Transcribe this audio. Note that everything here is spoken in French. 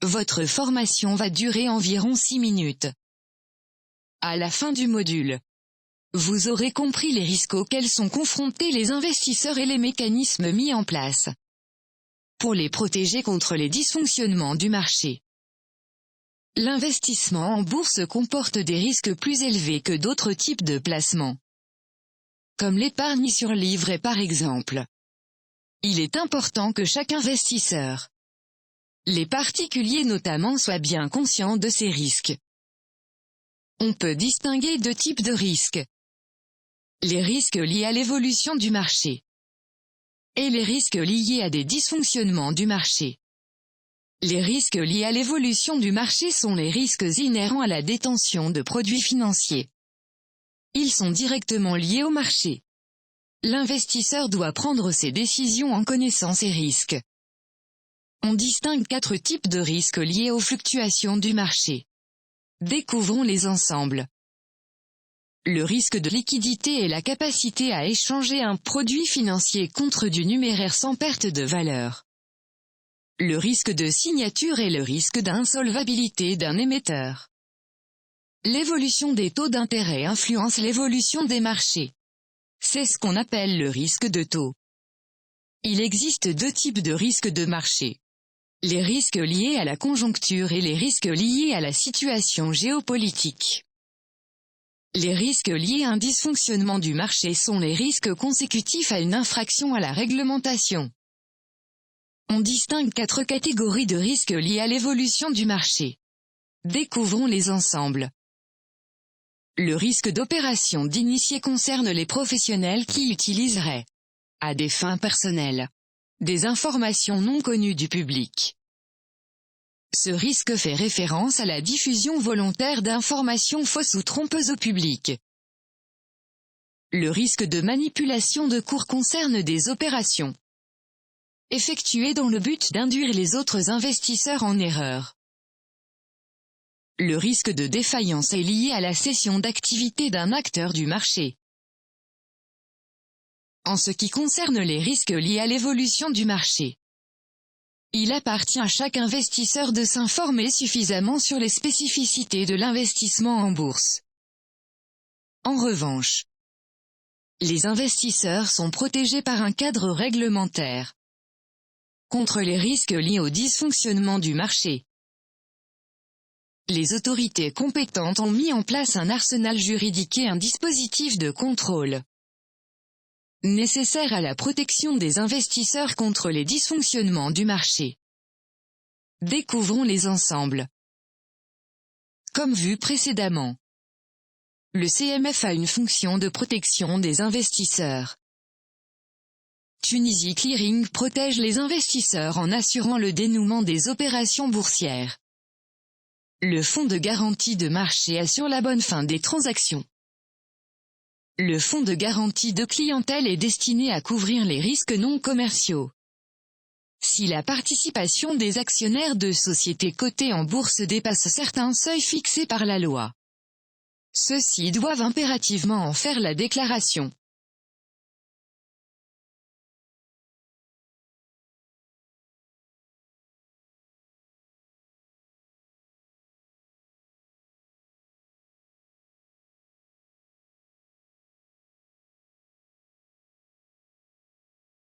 Votre formation va durer environ 6 minutes. À la fin du module, vous aurez compris les risques auxquels sont confrontés les investisseurs et les mécanismes mis en place pour les protéger contre les dysfonctionnements du marché. L'investissement en bourse comporte des risques plus élevés que d'autres types de placements, comme l'épargne sur livret par exemple. Il est important que chaque investisseur, les particuliers notamment, soient bien conscients de ces risques. On peut distinguer deux types de risques. Les risques liés à l'évolution du marché et les risques liés à des dysfonctionnements du marché. Les risques liés à l'évolution du marché sont les risques inhérents à la détention de produits financiers. Ils sont directement liés au marché. L'investisseur doit prendre ses décisions en connaissant ces risques. On distingue 4 types de risques liés aux fluctuations du marché. Découvrons-les ensemble. Le risque de liquidité est la capacité à échanger un produit financier contre du numéraire sans perte de valeur. Le risque de signature est le risque d'insolvabilité d'un émetteur. L'évolution des taux d'intérêt influence l'évolution des marchés. C'est ce qu'on appelle le risque de taux. Il existe 2 types de risques de marché. Les risques liés à la conjoncture et les risques liés à la situation géopolitique. Les risques liés à un dysfonctionnement du marché sont les risques consécutifs à une infraction à la réglementation. On distingue 4 catégories de risques liés à l'évolution du marché. Découvrons-les ensemble. Le risque d'opération d'initié concerne les professionnels qui utiliseraient, à des fins personnelles, des informations non connues du public. Ce risque fait référence à la diffusion volontaire d'informations fausses ou trompeuses au public. Le risque de manipulation de cours concerne des opérations effectuées dans le but d'induire les autres investisseurs en erreur. Le risque de défaillance est lié à la cessation d'activité d'un acteur du marché. En ce qui concerne les risques liés à l'évolution du marché, il appartient à chaque investisseur de s'informer suffisamment sur les spécificités de l'investissement en bourse. En revanche, les investisseurs sont protégés par un cadre réglementaire contre les risques liés au dysfonctionnement du marché. Les autorités compétentes ont mis en place un arsenal juridique et un dispositif de contrôle nécessaire à la protection des investisseurs contre les dysfonctionnements du marché. Découvrons-les ensemble. Comme vu précédemment, le CMF a une fonction de protection des investisseurs. Tunisie Clearing protège les investisseurs en assurant le dénouement des opérations boursières. Le fonds de garantie de marché assure la bonne fin des transactions. Le fonds de garantie de clientèle est destiné à couvrir les risques non commerciaux. Si la participation des actionnaires de sociétés cotées en bourse dépasse certains seuils fixés par la loi, ceux-ci doivent impérativement en faire la déclaration.